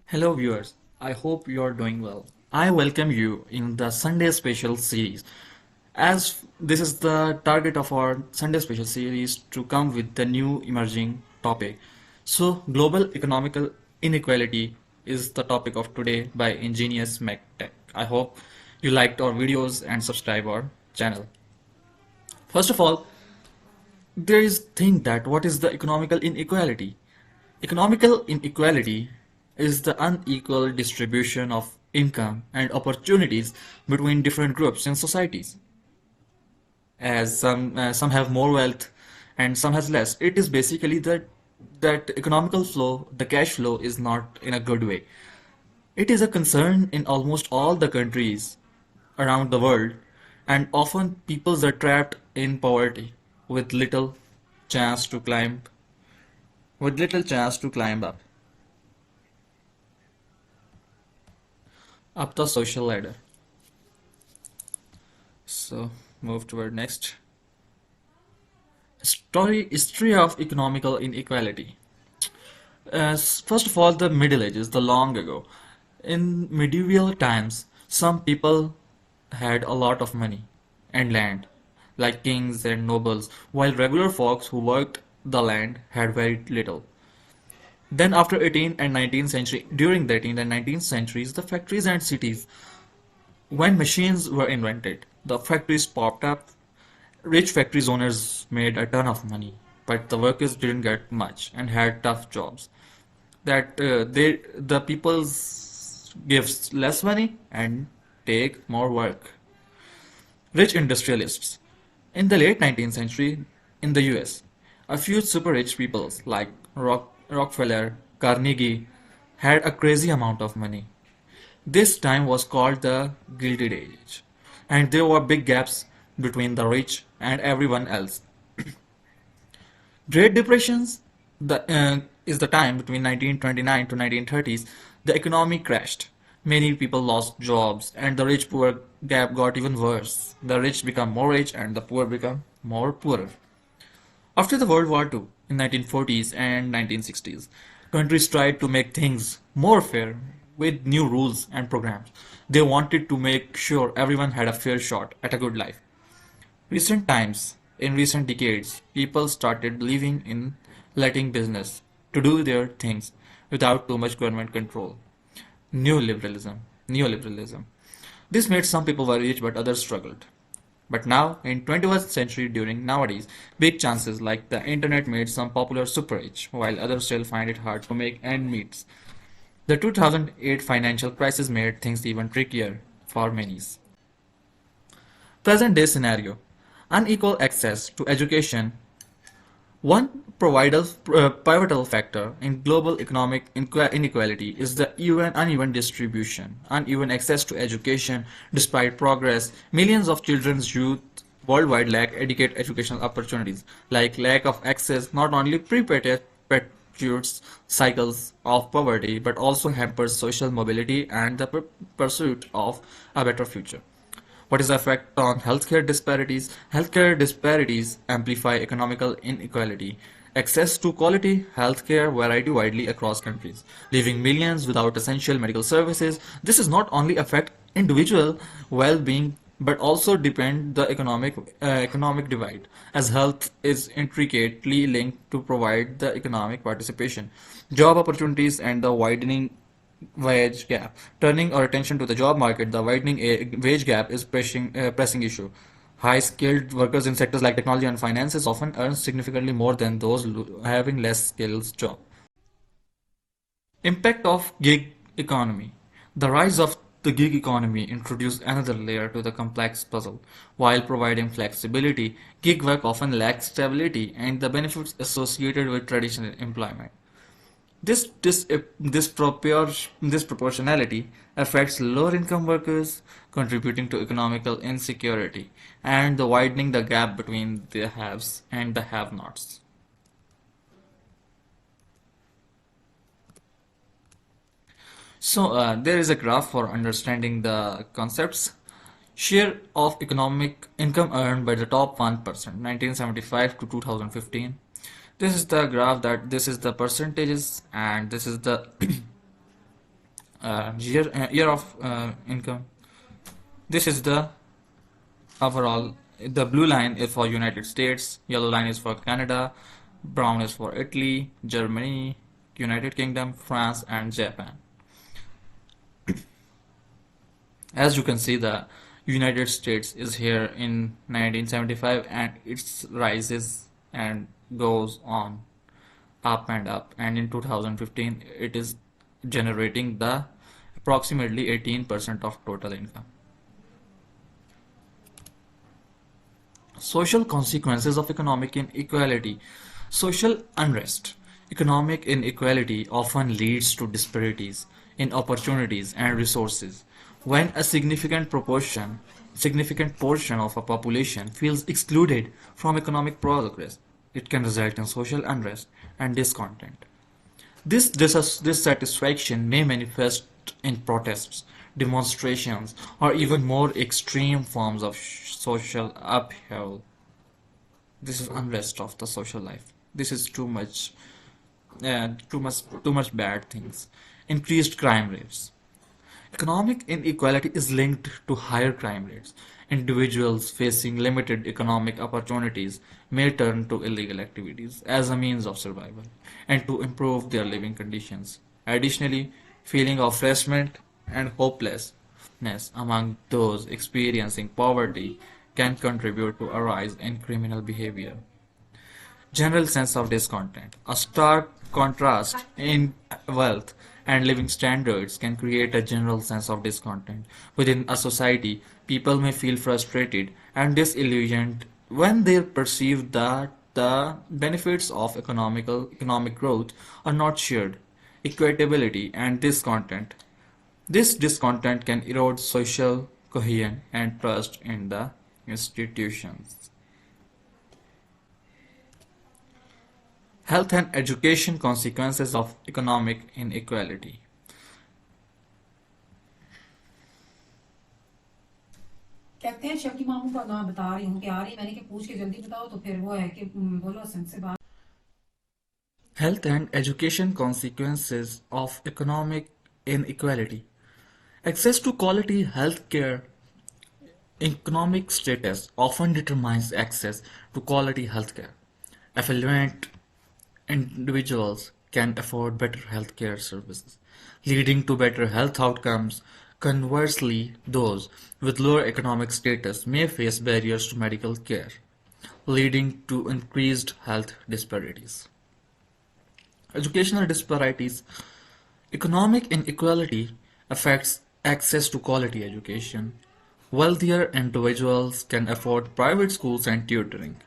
Hello, viewers. I hope you are doing well. I welcome you in the Sunday Special series. As this is the target of our Sunday Special series to come with the new emerging topic. So, global economical inequality is the topic of today by enginiusmechtech. I hope you liked our videos and subscribe our channel. First of all, there is thing that what is the economical inequality? Economical inequality is the unequal distribution of income and opportunities between different groups in societies. As some have more wealth and some has less. It is basically that economical flow, the cash flow, is not in a good way. It is a concern in almost all the countries around the world, and often peoples are trapped in poverty with chance to climb little chance to climb up the social ladder. So move toward next. History of economical inequality. First of all, the Middle Ages, the long ago. In medieval times, some people had a lot of money and land, like kings and nobles, while regular folks who worked the land had very little. Then after 18th and 19th century, during the 18th and 19th centuries, the factories and cities, when machines were invented, the factories popped up. Rich factories owners made a ton of money, but the workers didn't get much and had tough jobs. That the people's gives less money and take more work. Rich industrialists. In the late 19th century, in the US, a few super rich people like Rockefeller, Carnegie had a crazy amount of money. This time was called the Gilded Age, and there were big gaps between the rich and everyone else. Great Depressions is the time between 1929 to 1930s. The economy crashed. Many people lost jobs, and the rich-poor gap got even worse. The rich become more rich, and the poor become more poorer. After the World War II, in 1940s and 1960s, countries tried to make things more fair with new rules and programs. They wanted to make sure everyone had a fair shot at a good life. In recent decades, people started believing in letting business to do their things without too much government control. Neoliberalism. Neoliberalism. This made some people very rich but others struggled. But now, in 21st century during nowadays, big chances like the internet made some popular super rich, while others still find it hard to make end meets. The 2008 financial crisis made things even trickier for many. Present day scenario. Unequal access to education. One pivotal factor in global economic inequality is the uneven distribution, uneven access to education. Despite progress, millions of children's youth worldwide lack adequate educational opportunities, like lack of access not only perpetuates cycles of poverty but also hampers social mobility and the pursuit of a better future. What is the effect on healthcare disparities? Healthcare disparities amplify economical inequality. Access to quality healthcare vary widely across countries, leaving millions without essential medical services. This is not only affect individual well-being but also depend the economic divide, as health is intricately linked to provide the economic participation, job opportunities, and the widening wage gap. Turning our attention to the job market, the widening wage gap is pressing issue. High-skilled workers in sectors like technology and finances often earn significantly more than those having less skills job. Impact of gig economy. The rise of the gig economy introduced another layer to the complex puzzle. While providing flexibility, gig work often lacks stability and the benefits associated with traditional employment. Disproportionality affects lower-income workers, contributing to economical insecurity and the widening the gap between the haves and the have-nots. So there is a graph for understanding the concepts. Share of economic income earned by the top 1%, 1975 to 2015. This is the graph that this is the percentages and this is the year of income. This is the overall. The blue line is for United States, yellow line is for Canada, brown is for Italy, Germany, United Kingdom, France, and Japan. As you can see, the United States is here in 1975 and it rises and goes on up and up, and in 2015 it is generating the approximately 18% of total income. Social consequences of economic inequality. Social unrest. Economic inequality often leads to disparities in opportunities and resources. When a significant portion of a population feels excluded from economic progress, it can result in social unrest and discontent. This dissatisfaction may manifest in protests, demonstrations, or even more extreme forms of social upheaval. This is unrest of the social life. This is too much bad things. Increased crime rates. Economic inequality is linked to higher crime rates. Individuals facing limited economic opportunities may turn to illegal activities as a means of survival and to improve their living conditions. Additionally, feeling of harassment and hopelessness among those experiencing poverty can contribute to a rise in criminal behavior. General sense of discontent. A stark contrast in wealth and living standards can create a general sense of discontent. Within a society, people may feel frustrated and disillusioned when they perceive that the benefits of economic growth are not shared. Equitability and discontent. This discontent can erode social cohesion and trust in the institutions. Health and education consequences of economic inequality. कहते हैं शक्ति मामू का नाम बता रही हूँ कि आ रही मैंने कि पूछ के जल्दी बताओ तो फिर वो है कि बोलो संग से बात Health and education consequences of economic inequality. Access to quality health care. Economic status often determines access to quality healthcare. Affluent individuals can afford better healthcare services, leading to better health outcomes. Conversely, those with lower economic status may face barriers to medical care, leading to increased health disparities. Educational disparities. Economic inequality affects access to quality education. Wealthier individuals can afford private schools and tutoring,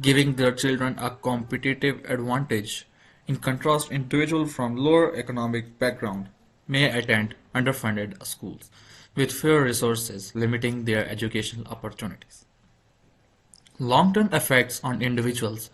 giving their children a competitive advantage. In contrast, individuals from lower economic background may attend underfunded schools with fewer resources, limiting their educational opportunities. Long-term effects on individuals.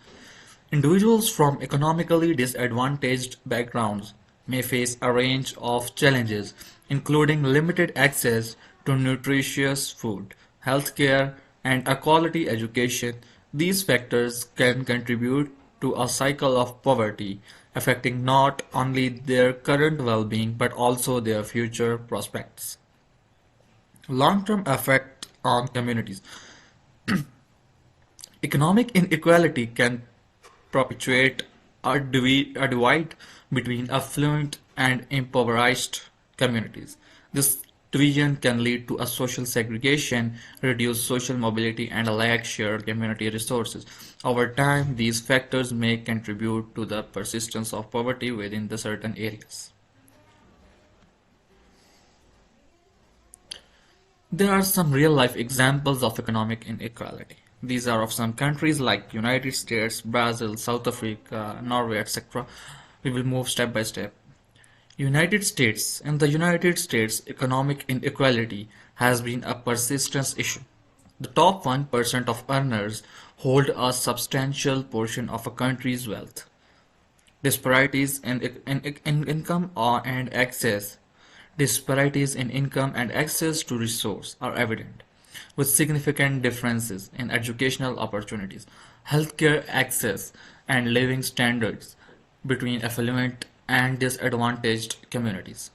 Individuals from economically disadvantaged backgrounds may face a range of challenges, including limited access to nutritious food, healthcare, and a quality education. These factors can contribute to a cycle of poverty, affecting not only their current well-being but also their future prospects. Long-term effect on communities. Economic inequality can perpetuate a divide between affluent and impoverished communities. This division can lead to a social segregation, reduced social mobility, and a lack of shared community resources. Over time, these factors may contribute to the persistence of poverty within the certain areas. There are some real-life examples of economic inequality. These are of some countries like United States, Brazil, South Africa, Norway, etc. We will move step by step. United States. In the United States, economic inequality has been a persistent issue. The top 1% of earners hold a substantial portion of a country's wealth. Disparities in income and access. Disparities in income and access to resource are evident, with significant differences in educational opportunities, healthcare access, and living standards between affluent and disadvantaged communities.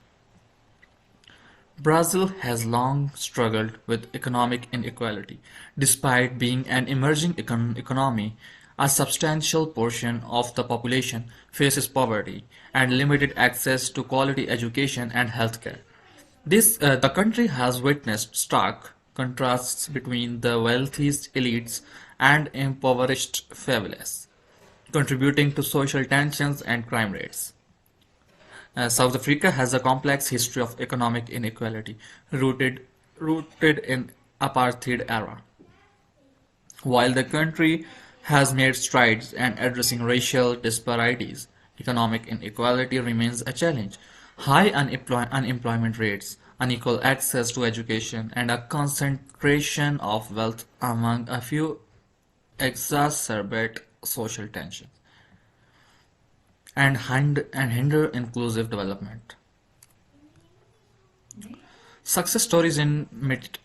Brazil has long struggled with economic inequality. Despite being an emerging economy, a substantial portion of the population faces poverty and limited access to quality education and healthcare. The country has witnessed stark contrasts between the wealthiest elites and impoverished favelas, contributing to social tensions and crime rates. South Africa has a complex history of economic inequality rooted rooted in apartheid era. While the country has made strides in addressing racial disparities, economic inequality remains a challenge. High unemployment rates, unequal access to education, and a concentration of wealth among a few exacerbate social tensions and hinder inclusive development. Success stories in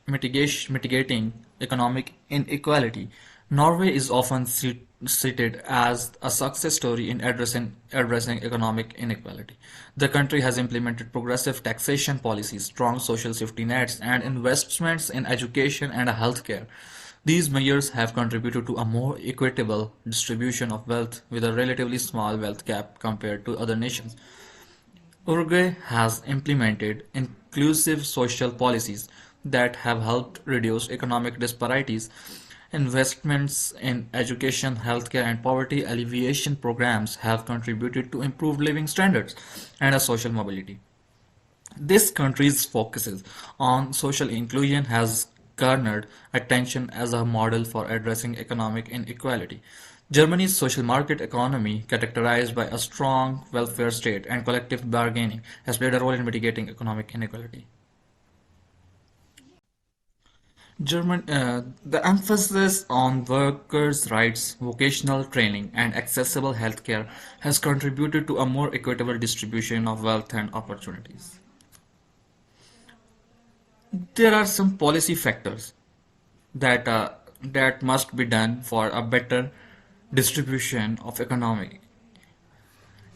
mitigating economic inequality. Norway is often cited as a success story in addressing economic inequality. The country has implemented progressive taxation policies, strong social safety nets, and investments in education and healthcare. These measures have contributed to a more equitable distribution of wealth with a relatively small wealth gap compared to other nations. Uruguay has implemented inclusive social policies that have helped reduce economic disparities. Investments in education, healthcare, and poverty alleviation programs have contributed to improved living standards and a social mobility. This country's focuses on social inclusion has garnered attention as a model for addressing economic inequality. Germany's social market economy, characterized by a strong welfare state and collective bargaining, has played a role in mitigating economic inequality. The emphasis on workers' rights, vocational training, and accessible healthcare has contributed to a more equitable distribution of wealth and opportunities. There are some policy factors that must be done for a better distribution of economic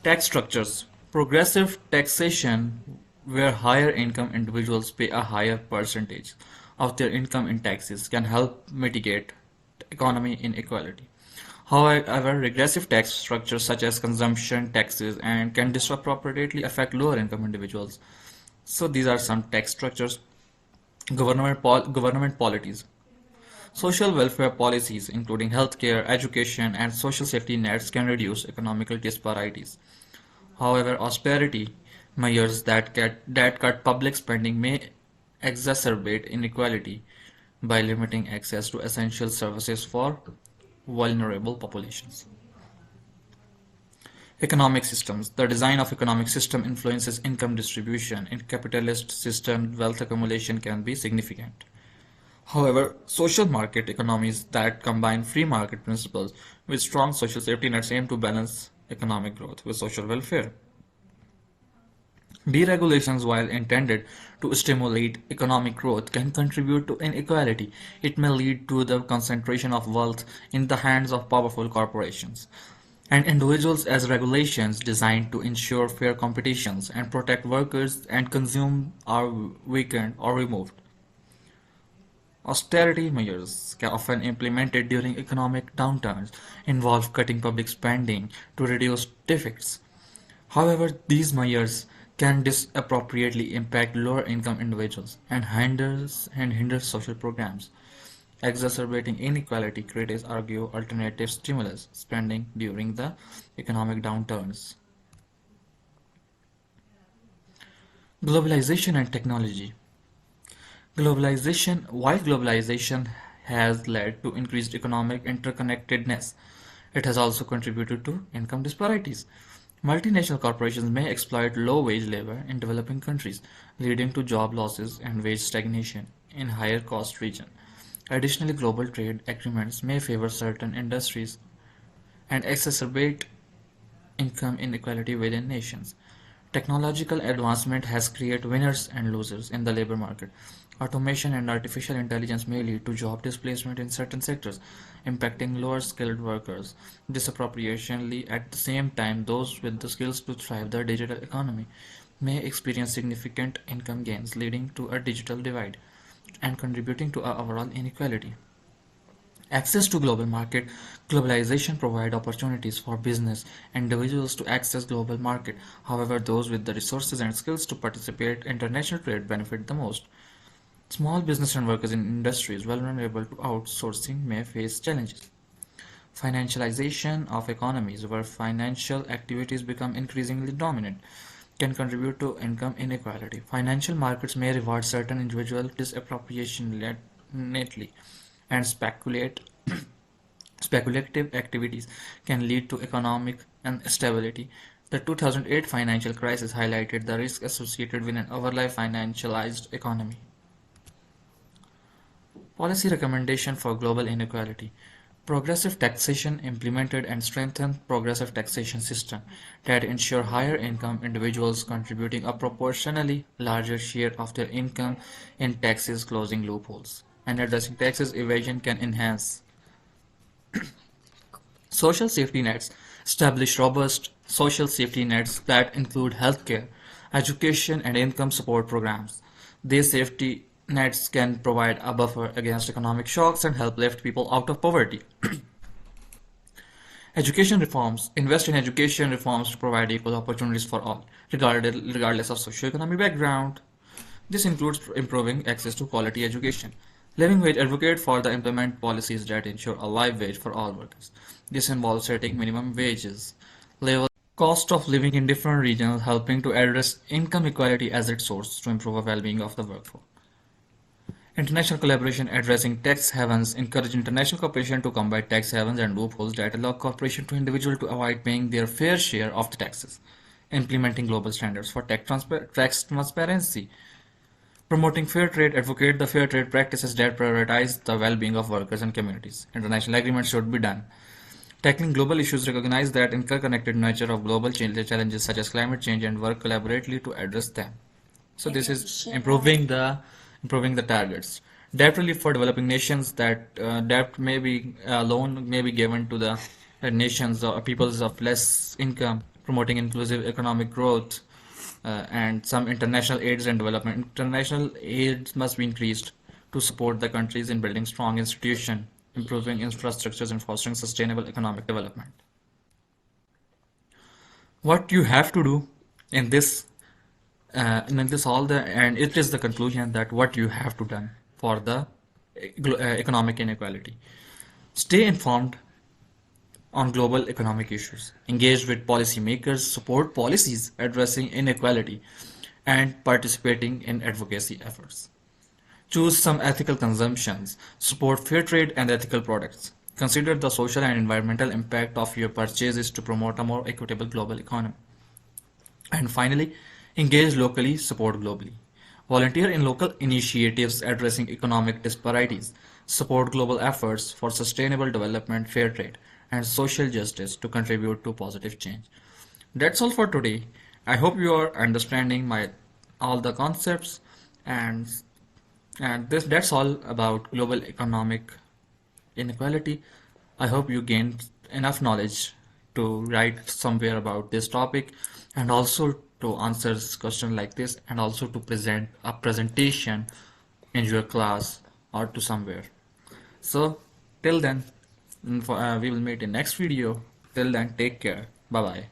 tax structures. Progressive taxation, where higher income individuals pay a higher percentage of their income in taxes, can help mitigate economy inequality. However, regressive tax structures such as consumption taxes and can disproportionately affect lower income individuals. So these are some tax structures. Government policies. Social welfare policies, including healthcare, education, and social safety nets, can reduce economical disparities. However, austerity measures that cut public spending may exacerbate inequality by limiting access to essential services for vulnerable populations. Economic systems. The design of economic system influences income distribution. In capitalist system, wealth accumulation can be significant. However, social market economies that combine free market principles with strong social safety nets aim to balance economic growth with social welfare. Deregulations, while intended to stimulate economic growth, can contribute to inequality. It may lead to the concentration of wealth in the hands of powerful corporations and individuals as regulations designed to ensure fair competitions and protect workers and consume are weakened or removed. Austerity measures, often implemented during economic downturns, involve cutting public spending to reduce deficits. However, these measures can disproportionately impact lower-income individuals and hinder social programs. Exacerbating inequality, critics argue alternative stimulus spending during the economic downturns. Globalization and technology. While globalization has led to increased economic interconnectedness, it has also contributed to income disparities. Multinational corporations may exploit low-wage labor in developing countries, leading to job losses and wage stagnation in higher-cost regions. Additionally, global trade agreements may favor certain industries and exacerbate income inequality within nations. Technological advancement has created winners and losers in the labor market. Automation and artificial intelligence may lead to job displacement in certain sectors, impacting lower skilled workers disproportionately. At the same time, those with the skills to thrive the digital economy may experience significant income gains, leading to a digital divide and contributing to our overall inequality. Access to global market. Globalization provide opportunities for business and individuals to access global market. However, those with the resources and skills to participate in international trade benefit the most. Small business and workers in industries vulnerable to outsourcing may face challenges. Financialization of economies, where financial activities become increasingly dominant, can contribute to income inequality. Financial markets may reward certain individuals disproportionately, and speculative activities can lead to economic instability. The 2008 financial crisis highlighted the risk associated with an overly financialized economy. Policy recommendation for global inequality. Progressive taxation implemented and strengthened progressive taxation system that ensure higher income individuals contributing a proportionally larger share of their income in taxes, closing loopholes. And addressing taxes evasion can enhance social safety nets. Establish robust social safety nets that include healthcare, education, and income support programs. These safety nets can provide a buffer against economic shocks and help lift people out of poverty. Education reforms. Invest in education reforms to provide equal opportunities for all, regardless of socioeconomic background. This includes improving access to quality education. Living wage. Advocate for the implement policies that ensure a live wage for all workers. This involves setting minimum wages, level cost of living in different regions, helping to address income equality as its source to improve the well-being of the workforce. International collaboration. Addressing tax havens. Encourage international cooperation to combat tax havens and loopholes that allow corporations to individuals to avoid paying their fair share of the taxes. Implementing global standards for tax transparency. Promoting fair trade. Advocate the fair trade practices that prioritize the well-being of workers and communities. International agreements should be done. Tackling global issues. Recognize that interconnected nature of global challenges such as climate change and work collaboratively to address them. So this is improving the targets. Debt relief for developing nations. That debt may be loan may be given to the nations or peoples of less income, promoting inclusive economic growth, and some international aids and development. International aids must be increased to support the countries in building strong institutions, improving infrastructures, and fostering sustainable economic development. What you have to do in this and this all the and it is the conclusion that what you have to done for the economic inequality. Stay informed on global economic issues, engage with policymakers, support policies addressing inequality, and participating in advocacy efforts. Choose some ethical consumptions, support fair trade and ethical products. Consider the social and environmental impact of your purchases to promote a more equitable global economy. And finally, engage locally, support globally. Volunteer in local initiatives addressing economic disparities. Support global efforts for sustainable development, fair trade, and social justice to contribute to positive change. That's all for today. I hope you are understanding my all the concepts, and that's all about global economic inequality. I hope you gained enough knowledge to write somewhere about this topic, and also to answer questions like this, and also to present a presentation in your class or to somewhere. So till then, we will meet in next video. Till then, take care. Bye bye.